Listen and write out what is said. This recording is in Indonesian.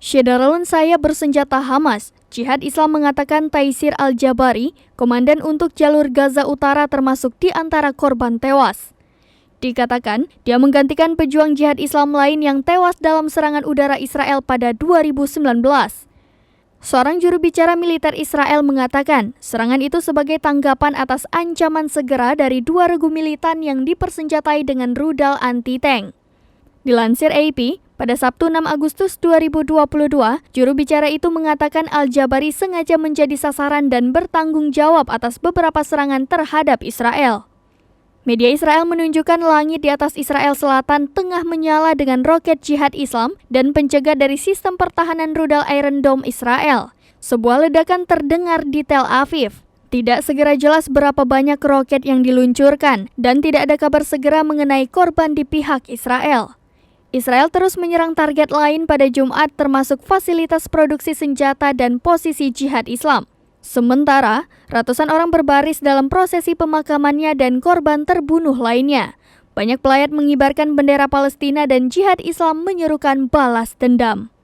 Syederalun saya bersenjata Hamas, Jihad Islam mengatakan Taisir Al-Jabari, komandan untuk jalur Gaza Utara termasuk di antara korban tewas. Dikatakan, dia menggantikan pejuang jihad Islam lain yang tewas dalam serangan udara Israel pada 2019. Seorang juru bicara militer Israel mengatakan, serangan itu sebagai tanggapan atas ancaman segera dari dua regu militan yang dipersenjatai dengan rudal anti-tank. Dilansir AP, pada Sabtu 6 Agustus 2022, juru bicara itu mengatakan Al-Jabari sengaja menjadi sasaran dan bertanggung jawab atas beberapa serangan terhadap Israel. Media Israel menunjukkan langit di atas Israel Selatan tengah menyala dengan roket jihad Islam dan pencegat dari sistem pertahanan rudal Iron Dome Israel. Sebuah ledakan terdengar di Tel Aviv. Tidak segera jelas berapa banyak roket yang diluncurkan dan tidak ada kabar segera mengenai korban di pihak Israel. Israel terus menyerang target lain pada Jumat termasuk fasilitas produksi senjata dan posisi jihad Islam. Sementara, ratusan orang berbaris dalam prosesi pemakamannya dan korban terbunuh lainnya. Banyak pelayat mengibarkan bendera Palestina dan jihad Islam menyerukan balas dendam.